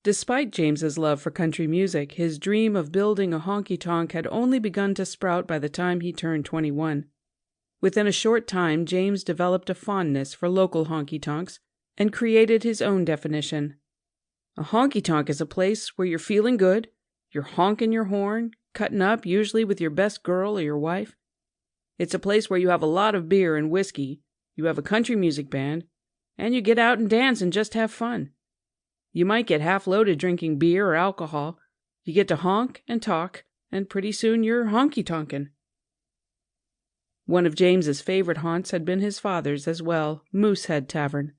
Despite James's love for country music, his dream of building a honky-tonk had only begun to sprout by the time he turned 21. Within a short time, James developed a fondness for local honky-tonks and created his own definition. A honky-tonk is a place where you're feeling good, you're honking your horn, cutting up, usually with your best girl or your wife. It's a place where you have a lot of beer and whiskey, you have a country music band, and you get out and dance and just have fun. You might get half-loaded drinking beer or alcohol. You get to honk and talk, and pretty soon you're honky-tonkin'. One of James's favorite haunts had been his father's as well, Moosehead Tavern.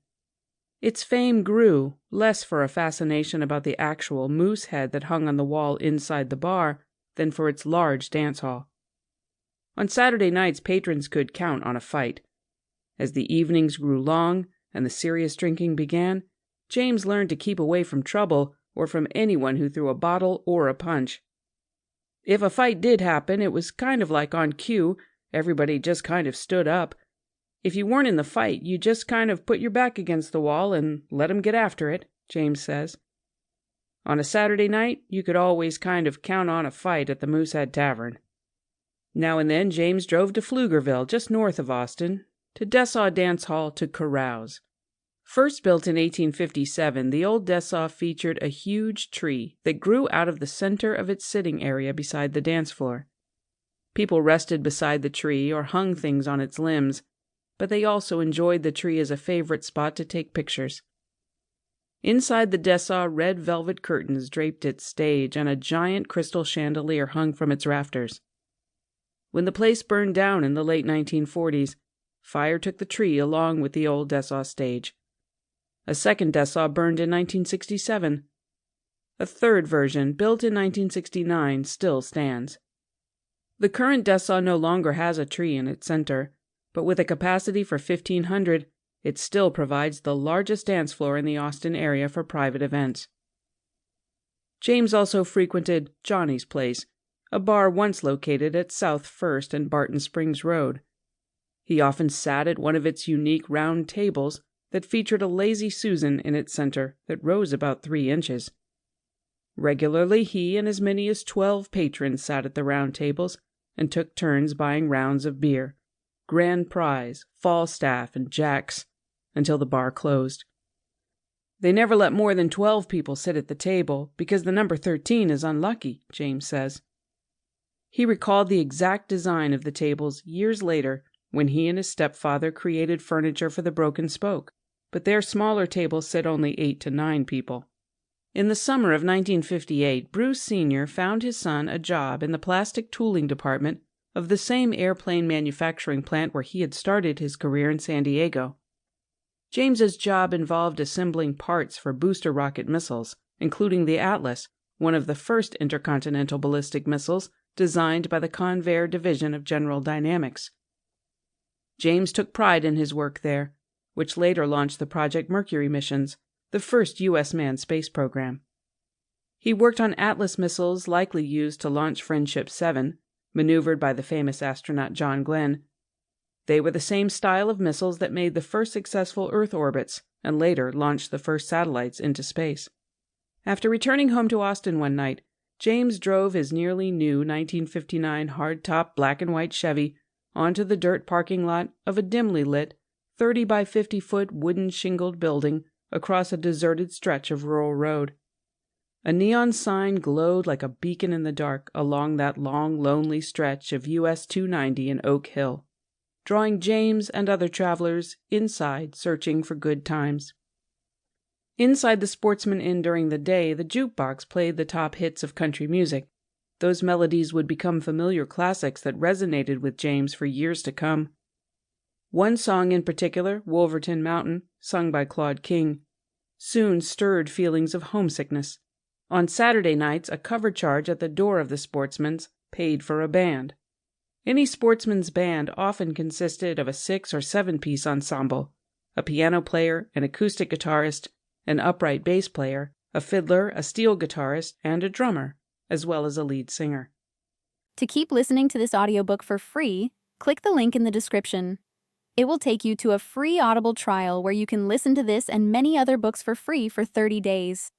Its fame grew, less for a fascination about the actual moose head that hung on the wall inside the bar than for its large dance hall. On Saturday nights, patrons could count on a fight. As the evenings grew long and the serious drinking began, James learned to keep away from trouble or from anyone who threw a bottle or a punch. If a fight did happen, it was kind of like on cue. Everybody just kind of stood up. If you weren't in the fight, you just kind of put your back against the wall and let 'em get after it, James says. On a Saturday night, you could always kind of count on a fight at the Moosehead Tavern. Now and then, James drove to Pflugerville, just north of Austin, to Dessau Dance Hall to carouse. First built in 1857, the old Dessau featured a huge tree that grew out of the center of its sitting area beside the dance floor. People rested beside the tree or hung things on its limbs, but they also enjoyed the tree as a favorite spot to take pictures. Inside the Dessau, red velvet curtains draped its stage, and a giant crystal chandelier hung from its rafters. When the place burned down in the late 1940s, fire took the tree along with the old Dessau stage. A second Dessau burned in 1967. A third version, built in 1969, still stands. The current Dessau no longer has a tree in its center, but with a capacity for 1,500, it still provides the largest dance floor in the Austin area for private events. James also frequented Johnny's Place, a bar once located at South First and Barton Springs Road. He often sat at one of its unique round tables that featured a lazy Susan in its center that rose about 3 inches. Regularly, he and as many as 12 patrons sat at the round tables and took turns buying rounds of beer, Grand Prize, Falstaff, and Jack's, until the bar closed. They never let more than 12 people sit at the table because the number 13 is unlucky, James says. He recalled the exact design of the tables years later when he and his stepfather created furniture for the Broken Spoke, but their smaller tables sit only 8 to 9 people. In the summer of 1958, Bruce Sr. found his son a job in the plastic tooling department of the same airplane manufacturing plant where he had started his career in San Diego. James's job involved assembling parts for booster rocket missiles, including the Atlas, one of the first intercontinental ballistic missiles designed by the Convair division of General Dynamics. James took pride in his work there, which later launched the Project Mercury missions, the first U.S. manned space program. He worked on Atlas missiles likely used to launch Friendship 7, maneuvered by the famous astronaut John Glenn. They were the same style of missiles that made the first successful Earth orbits and later launched the first satellites into space. After returning home to Austin one night, James drove his nearly new 1959 hardtop black and white Chevy onto the dirt parking lot of a dimly lit 30 by 50-foot wooden shingled building across a deserted stretch of rural road. A neon sign glowed like a beacon in the dark along that long, lonely stretch of US 290 in Oak Hill, drawing James and other travelers inside searching for good times. Inside the Sportsman Inn during the day, the jukebox played the top hits of country music. Those melodies would become familiar classics that resonated with James for years to come. One song in particular, Wolverton Mountain, sung by Claude King, soon stirred feelings of homesickness. On Saturday nights, a cover charge at the door of the Sportsman's paid for a band. Any sportsman's band often consisted of a 6 or 7-piece ensemble, a piano player, an acoustic guitarist, an upright bass player, a fiddler, a steel guitarist, and a drummer, as well as a lead singer. To keep listening to this audiobook for free, click the link in the description. It will take you to a free Audible trial where you can listen to this and many other books for free for 30 days.